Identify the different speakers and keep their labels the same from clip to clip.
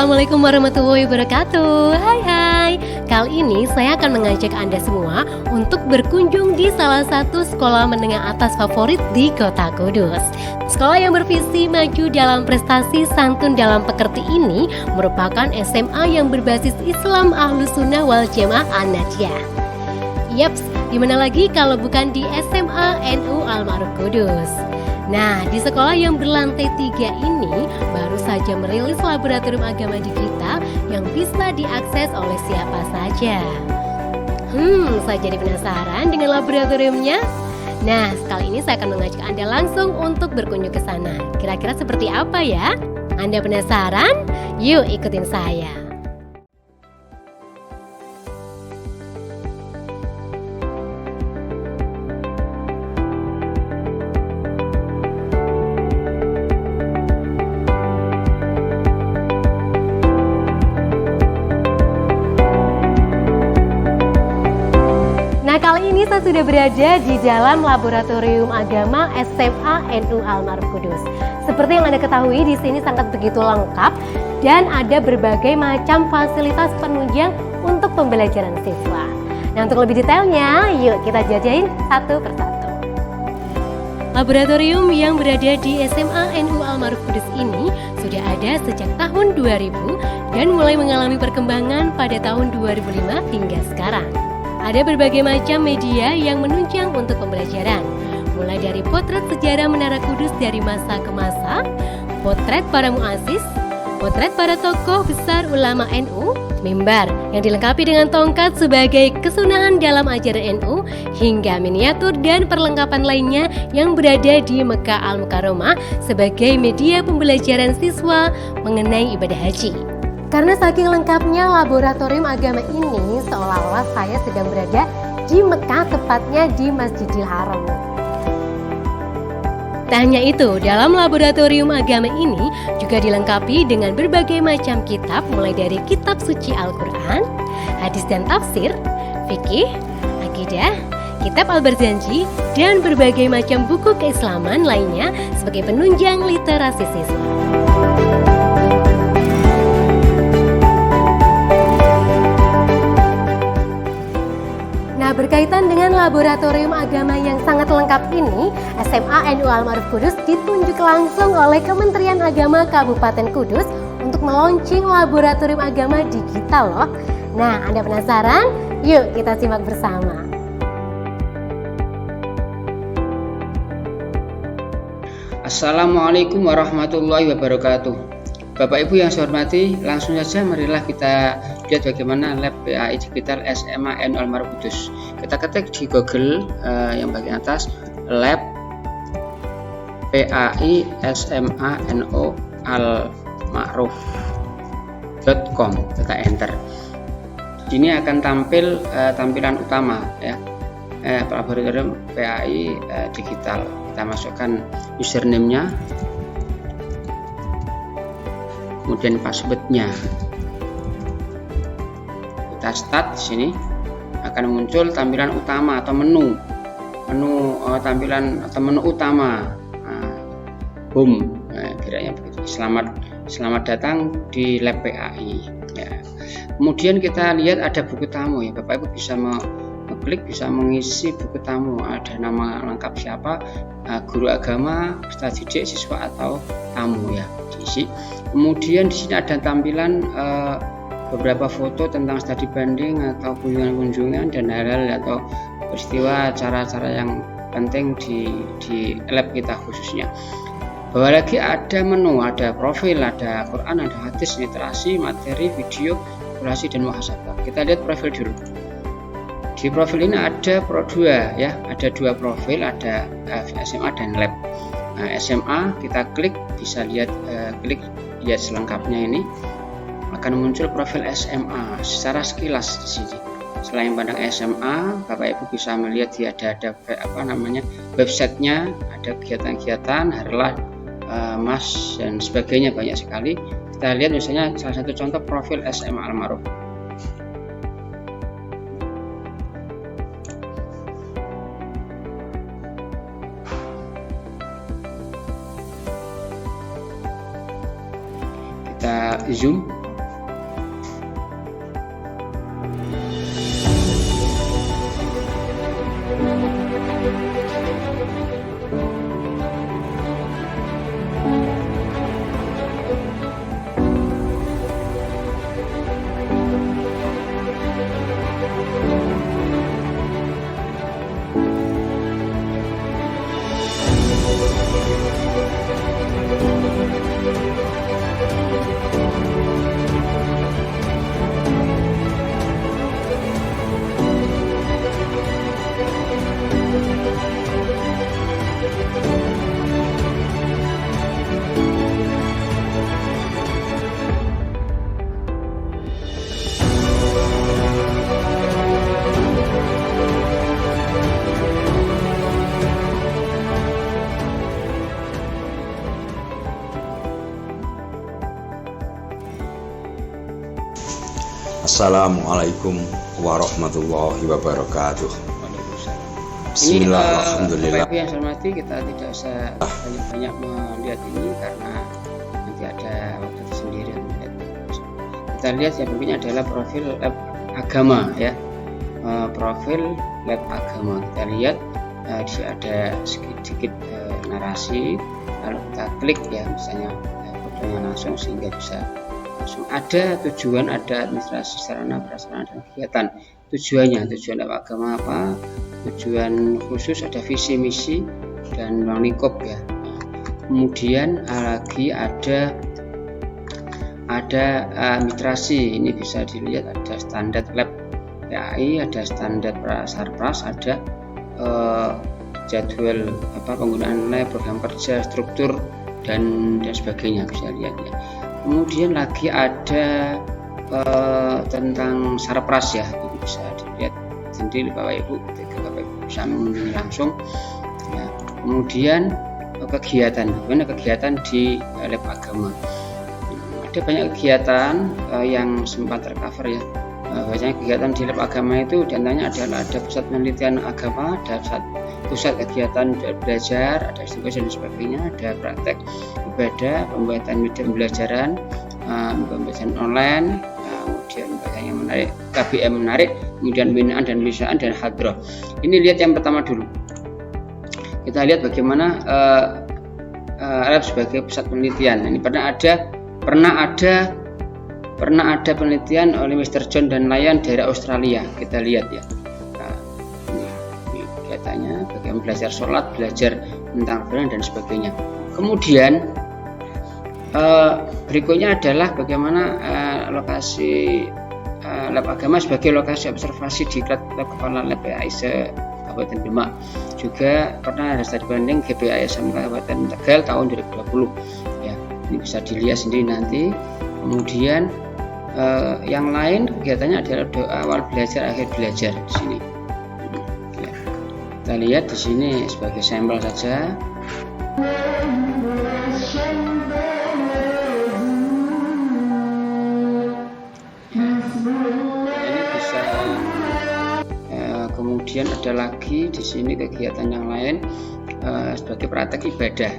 Speaker 1: Assalamualaikum warahmatullahi wabarakatuh. Hai. Kali ini saya akan mengajak Anda semua untuk berkunjung di salah satu sekolah menengah atas favorit di Kota Kudus. Sekolah yang bervisi maju dalam prestasi santun dalam pekerti ini merupakan SMA yang berbasis Islam Ahlus Sunnah wal Jamaah An-Najiyah. Yaps, dimana lagi kalau bukan di SMA NU Al-Ma'ruf Kudus. Nah, di sekolah yang berlantai 3 ini baru saja merilis laboratorium agama digital yang bisa diakses oleh siapa saja. Saya jadi penasaran dengan laboratoriumnya. Nah, kali ini saya akan mengajak Anda langsung untuk berkunjung ke sana. Kira-kira seperti apa ya? Anda penasaran? Yuk ikutin saya. Kali ini saya sudah berada di dalam laboratorium agama SMA NU Al-Ma'ruf Kudus. Seperti yang Anda ketahui, di sini sangat begitu lengkap dan ada berbagai macam fasilitas penunjang untuk pembelajaran siswa. Nah, untuk lebih detailnya, yuk kita jelajahin satu persatu. Laboratorium yang berada di SMA NU Al-Ma'ruf Kudus ini sudah ada sejak tahun 2000 dan mulai mengalami perkembangan pada tahun 2005 hingga sekarang. Ada berbagai macam media yang menunjang untuk pembelajaran, mulai dari potret sejarah Menara Kudus dari masa ke masa, potret para muassis, potret para tokoh besar ulama NU, mimbar yang dilengkapi dengan tongkat sebagai kesunahan dalam ajaran NU, hingga miniatur dan perlengkapan lainnya yang berada di Mekah Al-Mukarramah sebagai media pembelajaran siswa mengenai ibadah haji. Karena saking lengkapnya laboratorium agama ini, seolah-olah saya sedang berada di Mekah, tepatnya di Masjidil Haram. Tak hanya itu, dalam laboratorium agama ini juga dilengkapi dengan berbagai macam kitab, mulai dari kitab suci Al-Quran, hadis dan tafsir, fikih, akidah, kitab Al-Barzanji, dan berbagai macam buku keislaman lainnya sebagai penunjang literasi siswa. Berkaitan dengan laboratorium agama yang sangat lengkap ini, SMA NU Al-Ma'ruf Kudus ditunjuk langsung oleh Kementerian Agama Kabupaten Kudus untuk meluncing laboratorium agama digital loh. Nah, Anda penasaran? Yuk kita simak bersama.
Speaker 2: Assalamualaikum warahmatullahi wabarakatuh. Bapak Ibu yang saya hormati, langsung saja marilah kita lihat bagaimana lab PAI Digital SMA NU Al-Ma'ruf Kudus. Kita ketik di Google yang bagian atas lab PAI SMA NU Al-Ma'ruf.com, kita enter. Di sini akan tampil tampilan utama ya, laboratorium PAI Digital. Kita masukkan username-nya, kemudian passwordnya. Kita start. Di sini akan muncul tampilan utama atau menu tampilan atau menu utama, home, kiranya begitu. Selamat datang di lab PAI ya. Kemudian kita lihat ada buku tamu ya, Bapak Ibu bisa mengklik, bisa mengisi buku tamu, ada nama lengkap siapa, guru agama, peserta didik, siswa atau tamu ya, diisi. Kemudian di sini ada tampilan beberapa foto tentang studi banding atau kunjungan-kunjungan dan hal-hal atau peristiwa acara-acara yang penting di lab kita khususnya. Bawah lagi ada menu, ada profil, ada Quran, ada hadis, literasi, materi, video, kurasi dan muhasabah. Kita lihat profil dulu. Di profil ini ada dua ya, ada dua profil, ada SMA dan lab. Nah, SMA kita klik, bisa lihat klik lihat selengkapnya, ini akan muncul profil SMA secara sekilas di sini. Selain pandang SMA, Bapak Ibu bisa melihat dia ada websitenya, ada kegiatan-kegiatan, harlah, mas dan sebagainya, banyak sekali. Kita lihat misalnya salah satu contoh profil SMA Al-Ma'ruf. Kita zoom
Speaker 3: Assalamualaikum warahmatullahi wabarakatuh.
Speaker 2: Ini
Speaker 3: Alhamdulillah.
Speaker 2: Bapak Ibu yang saya hormati, kita tidak usah banyak-banyak melihat ini karena nanti ada waktu tersendiri untuk melihat. Kita lihat yang berikutnya adalah profil lab agama ya. Profil lab agama, kita lihat di sini ada sedikit narasi, lalu kita klik ya, misalnya fotonya langsung sehingga bisa langsung ada tujuan, ada administrasi, sarana prasarana dan kegiatan. Tujuan lab agama apa, tujuan khusus, ada visi misi dan ruang lingkup ya. Kemudian lagi ada administrasi, ini bisa dilihat ada standar lab PAI, ada standar Sarpras, ada jadwal penggunaan lab, program kerja, struktur dan sebagainya, bisa lihat ya. Kemudian lagi ada tentang Sarpras ya, ini bisa dilihat sendiri Bapak Ibu, ketika Bapak Ibu bisa mengunjungi langsung ya. Kemudian kegiatan di lab agama, ada banyak kegiatan yang sempat tercover ya. Banyak kegiatan di lab agama itu diantaranya adalah ada pusat penelitian agama, ada pusat kegiatan belajar, ada istiqomah dan sebagainya, ada praktek ibadah, pembuatan media pembelajaran, pembelajaran online, kemudian yang menarik, KBM menarik, kemudian pembinaan dan pembinaan dan hadroh. Ini lihat yang pertama dulu. Kita lihat bagaimana lab sebagai pusat penelitian. Ini pernah ada penelitian oleh Mr. John dan Ryan dari Australia. Kita lihat ya. Nah, ini kegiatannya bagaimana belajar sholat, belajar tentang Quran dan sebagainya. Kemudian berikutnya adalah bagaimana lokasi lab agama sebagai lokasi observasi di lab kepala lab PAI Kabupaten Demak. Juga pernah ada studi banding GPI SMK Kabupaten Tegal tahun 2020 ya. Ini bisa dilihat sendiri nanti. Kemudian yang lain kegiatannya adalah doa awal belajar, akhir belajar di sini. Ya. Kita lihat di sini sebagai sampel saja. Ini bisa. Kemudian ada lagi di sini kegiatan yang lain sebagai praktek ibadah.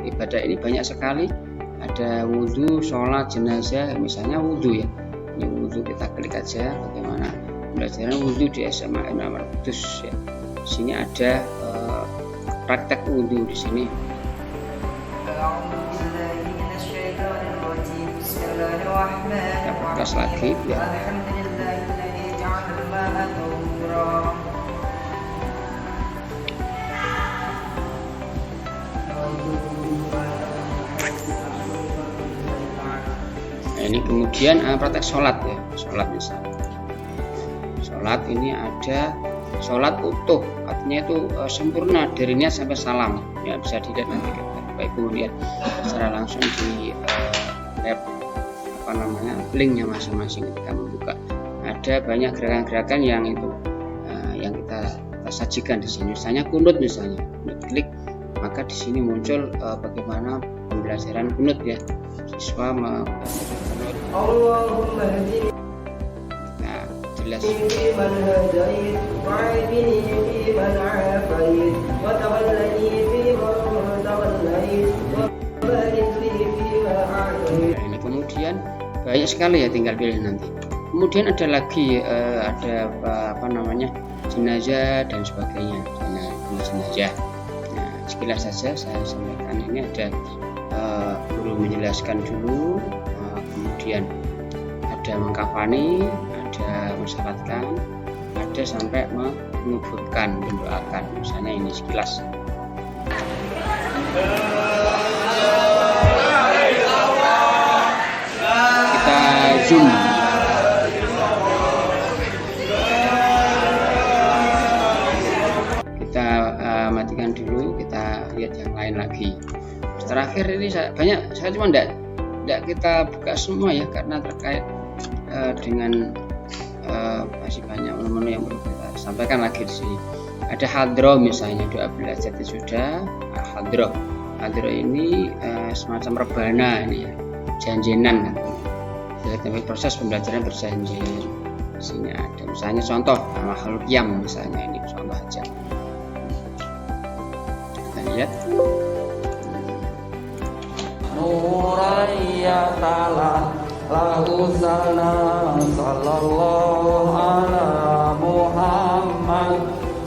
Speaker 2: Ibadah ini banyak sekali. Ada wudhu, sholat, jenazah, misalnya wudhu ya. Ini wudhu, kita klik aja bagaimana pembelajaran wudhu di SMA Imam Kudus ya. Di sini ada praktek wudhu di sini. Kita perkas lagi ya. Ini kemudian praktek sholat ya, sholat misalnya. Sholat ini ada sholat utuh, artinya itu sempurna dari niat sampai salam. Ya bisa dilihat nanti Bapak Ibu lihat secara langsung di web linknya masing-masing ketika membuka. Ada banyak gerakan-gerakan yang itu yang kita sajikan di sini. Misalnya kunut misalnya, klik maka di sini muncul bagaimana pembelajaran kunut ya. Siswa nah, jelas. Ini kemudian banyak sekali ya, tinggal pilih nanti. Kemudian ada lagi jenazah dan sebagainya. Jenazah. Nah, sekilas saja saya sampaikan. Ini ada guru menjelaskan dulu, kemudian ada mengkafani, ada mensalatkan, ada sampai menguburkan, mendoakan. Misalnya ini sekilas. Kita zoom. Kita matikan dulu, kita lihat yang lain lagi. Terakhir ini saya cuma tidak kita buka semua ya, karena terkait dengan masih banyak menu-menu yang perlu kita sampaikan lagi di sini. Ada hadroh misalnya, doa belajar itu sudah hadroh ini semacam rebana ini ya, janjenan. Dari proses pembelajaran berjanji. Di sini ada misalnya contoh makhluk yam, misalnya ini contoh aja. Kita lihat.
Speaker 4: Nuraya ta'ala lahu salam sallallahu ala Muhammad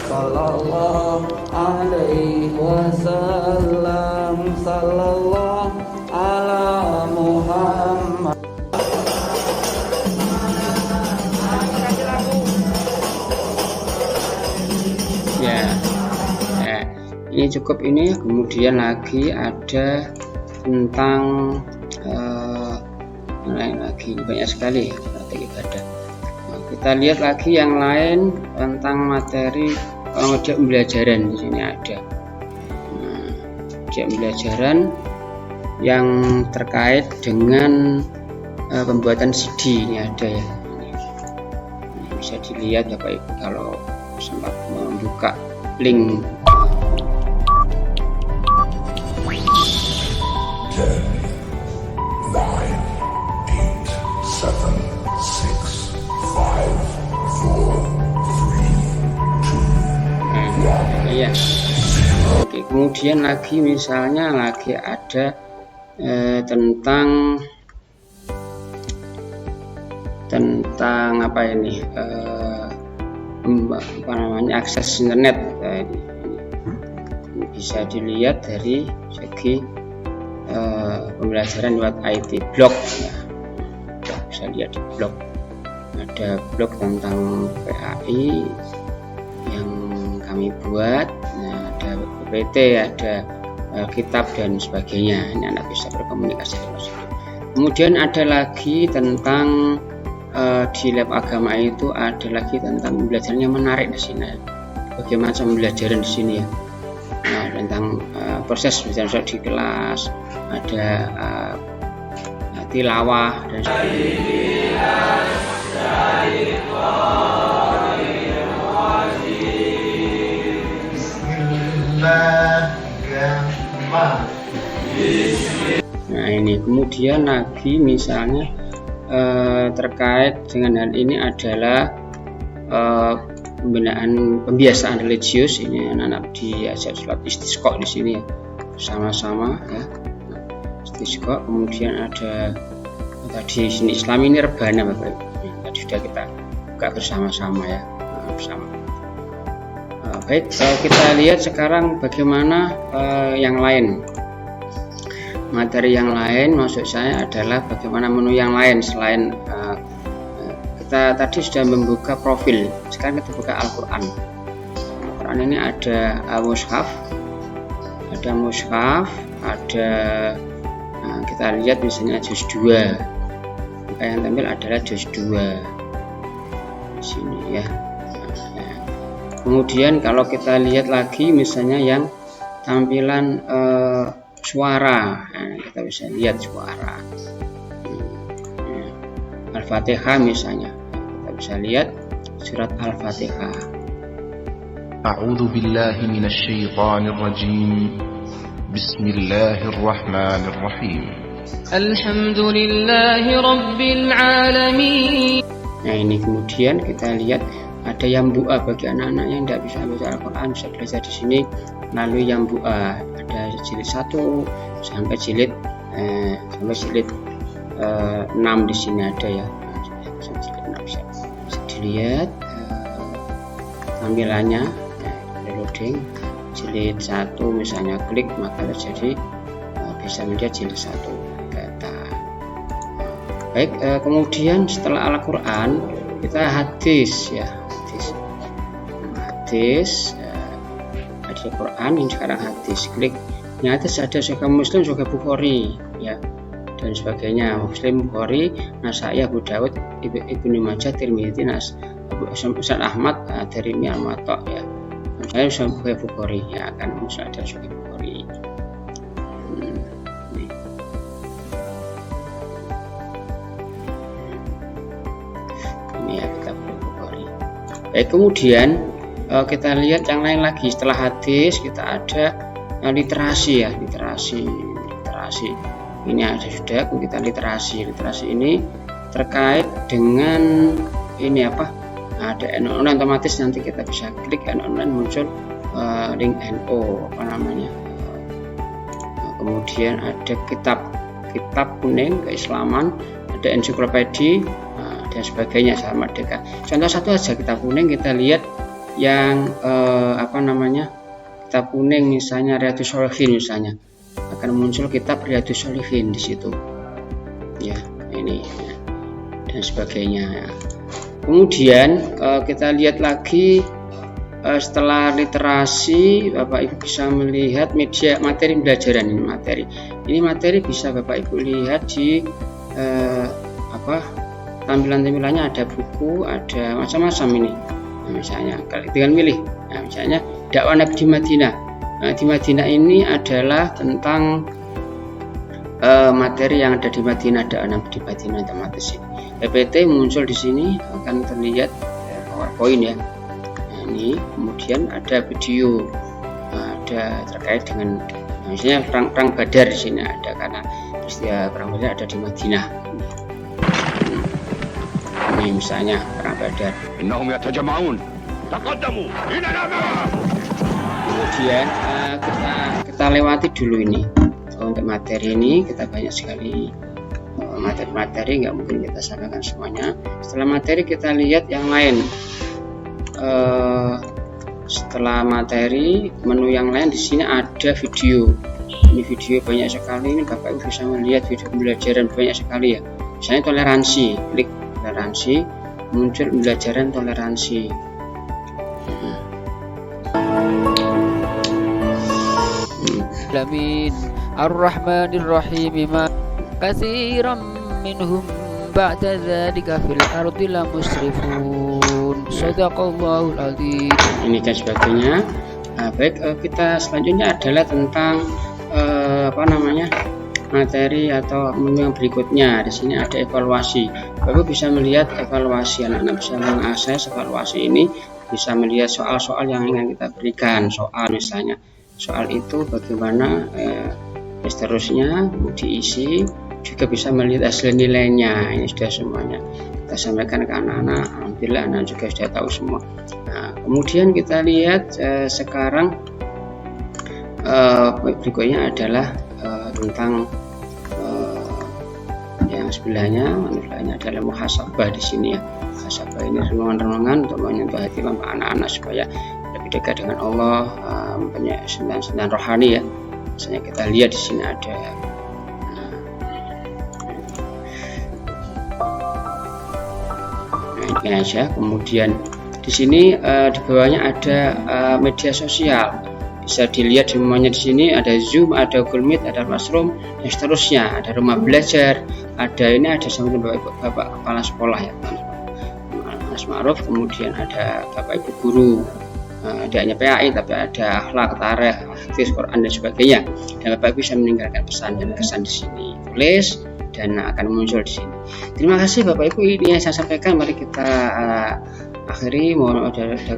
Speaker 4: sallallahu alaihi wasallam sallallahu ala Muhammad.
Speaker 2: Ya, ini cukup ini. Kemudian lagi ada tentang yang lain lagi, banyak sekali ya materi ibadah. Nah, kita lihat lagi yang lain tentang materi objek pembelajaran. Di sini ada objek pembelajaran yang terkait dengan pembuatan CD. Ini ada ya, ini bisa dilihat Bapak Ibu kalau sempat membuka link.
Speaker 5: 10, 9, 8, 7, 6, 5, 4, 3, 2, 1.
Speaker 2: Iya. Oke, kemudian lagi misalnya lagi ada tentang apa ini, apa namanya, akses internet. Ini bisa dilihat dari segi pembelajaran lewat IT blog ya. Bisa lihat di blog, ada blog tentang PAI yang kami buat. Nah, ada PPT, ada kitab dan sebagainya. Ini Anda bisa berkomunikasi dengan situ. Kemudian ada lagi tentang di lab agama itu ada lagi tentang pembelajaran yang menarik di sini. Bagaimana pembelajaran di sini ya. Nah, tentang proses misalnya di kelas ada tilawah dan sebagainya. Nah, ini kemudian lagi misalnya terkait dengan hal ini adalah pembiasaan religius. Ini anak-anak diajak sholat istisqa di sini ya, sama-sama ya, istisqa. Kemudian ada tadi sini Islam ini rebana Bapak Ibu. Tadi sudah kita buka bersama-sama ya, bersama. Baik, kita lihat sekarang bagaimana yang lain. Materi yang lain maksud saya adalah bagaimana menu yang lain selain kita tadi sudah membuka profil. Sekarang kita buka Al-Quran. Al-Quran ini ada mushaf, ada kita lihat misalnya juz 2. Maka yang tampil adalah juz 2 di sini ya. Kemudian kalau kita lihat lagi misalnya yang tampilan suara, nah, kita bisa lihat suara. Al-Fatihah misalnya, kita bisa lihat surat Al-Fatihah.
Speaker 6: A'udzu billahi minasy syaithanir rajim. Bismillahirrahmanirrahim.
Speaker 4: Alhamdulillahi rabbil alamin.
Speaker 2: Nah, ini kemudian kita lihat ada yambu'a bagi anak-anak yang tidak bisa baca Al-Quran, bisa belajar di sini melalui yambu'a. Ada jilid 1 sampai jilid 6 di sini ada ya. Sampai jilid 6 bisa dilihat tampilannya ya, loading. Jilid 1 misalnya klik maka terjadi bisa melihat jilid 1 data. Baik, kemudian setelah Al-Quran kita hadis ya, hadis Al-Quran yang sekarang hadis. Klik yang atas ada Sahih Muslim, Sahih Bukhari ya dan sebagainya. Muslim, Bukhari, Nasai, Abu Dawud, Ibnu Majah, Tirmidzi, Ustaz Ahmad, Darimi, Al-Matta ya. Saya Sahih Bukhari ya, akan muncul ada Sahih Bukhari. Ini ya, kita Bukhari. Baik, kemudian kita lihat yang lain lagi. Setelah hadis kita ada literasi ya, literasi ini ada sudah kita literasi ini terkait dengan ini apa, ada online otomatis, nanti kita bisa klik online muncul link NO apa namanya. Kemudian ada kitab kuning keislaman, ada ensiklopedi dan sebagainya sama Merdeka. Contoh satu aja kitab kuning, kita lihat yang apa namanya, kitab kuning misalnya Riyadhus Shalihin, misalnya akan muncul kitab Riyadhus Shalihin di situ ya, ini ya, dan sebagainya. Kemudian kita lihat lagi setelah literasi, Bapak Ibu bisa melihat media materi pembelajaran. Ini materi bisa Bapak Ibu lihat di tampilan-tampilannya, ada buku, ada macam-macam ini. Nah, misalnya dengan milih, nah, misalnya dakwah Nabi di Madinah. Nah, di Madinah ini adalah tentang materi yang ada di Madinah, dakwah Nabi di Madinah otomatis ini. PPT muncul di sini, akan terlihat PowerPoint ya. Ini kemudian ada video, ada terkait dengan misalnya perang Badar di sini ada, karena peristiwa perang Badar ada di Madinah. Ini misalnya perang Badar.
Speaker 5: إنهم يتجمعون تقدموا إلى الأمام.
Speaker 2: Kemudian kita lewati dulu ini. Untuk materi ini kita banyak sekali materi, nggak mungkin kita sampaikan semuanya. Setelah materi kita lihat yang lain. Setelah materi, menu yang lain di sini ada video. Ini video banyak sekali, ini Bapak Ibu bisa melihat video pembelajaran banyak sekali ya. Misalnya toleransi, klik toleransi, muncul pembelajaran toleransi.
Speaker 7: Alamin Ar-Rahmanir Rahim ma katsiran minhum ba'da dzalika fil ardi la musrifun. Shadaqallahul azim.
Speaker 2: Ini dan sebagainya. Baik, kita selanjutnya adalah tentang materi atau menu yang berikutnya. Di sini ada evaluasi. Bapak bisa melihat evaluasi, anak-anak bisa mengakses evaluasi ini, bisa melihat soal-soal yang ingin kita berikan. Soal misalnya, soal itu bagaimana seterusnya diisi, juga bisa melihat hasil nilainya. Ini sudah semuanya kita sampaikan ke anak-anak. Alhamdulillah anak juga sudah tahu semua. Nah, kemudian kita lihat sekarang berikutnya adalah tentang yang sebelahnya adalah muhasabah di sini ya. Muhasabah ini renungan-renungan untuk menyentuh hati anak-anak supaya lebih dekat dengan Allah, mempunyai sendan rohani ya. Misalnya kita lihat di sini ada ini aja. Kemudian di sini di bawahnya ada media sosial, bisa dilihat semuanya. Di sini ada Zoom, ada Google Meet, ada Classroom dan seterusnya. Ada rumah belajar, ada sampai Bapak kepala sekolah ya, Mas Ma'ruf. Kemudian ada Bapak Ibu guru, tidak hanya PAI tapi ada akhlak, tarikh, hadis, Quran dan sebagainya. Dan Bapak Ibu bisa meninggalkan pesan dan kesan di sini, tulis dan akan muncul di sini. Terima kasih Bapak Ibu, ini yang saya sampaikan. Mari kita akhiri. Mohon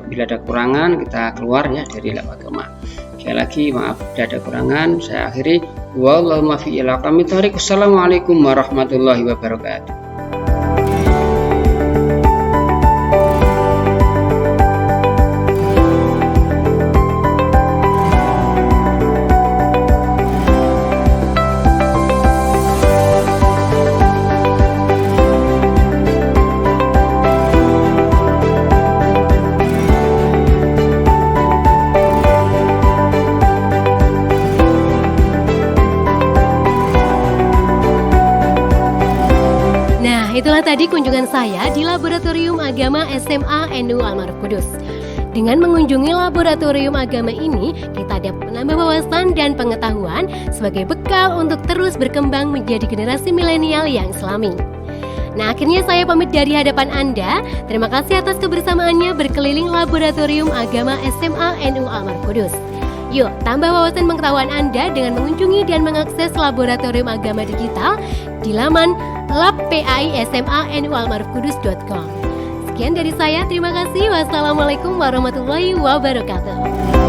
Speaker 2: bila ada kurangan kita keluar ya dari lab agama. Sekali lagi maaf bila ada kurangan, saya akhiri. Wallahu muwaffiq ila aqwamit thoriq. Wassalamualaikum warahmatullahi wabarakatuh.
Speaker 1: Itulah tadi kunjungan saya di Laboratorium Agama SMA NU Al-Ma'aruf Kudus. Dengan mengunjungi Laboratorium Agama ini, kita dapat menambah wawasan dan pengetahuan sebagai bekal untuk terus berkembang menjadi generasi milenial yang islami. Nah, akhirnya saya pamit dari hadapan Anda. Terima kasih atas kebersamaannya berkeliling Laboratorium Agama SMA NU Al-Ma'aruf Kudus. Yuk, tambah wawasan pengetahuan Anda dengan mengunjungi dan mengakses Laboratorium Agama Digital di laman labpaisma.nu-almarufkudus.com. Sekian dari saya, terima kasih. Wassalamualaikum warahmatullahi wabarakatuh.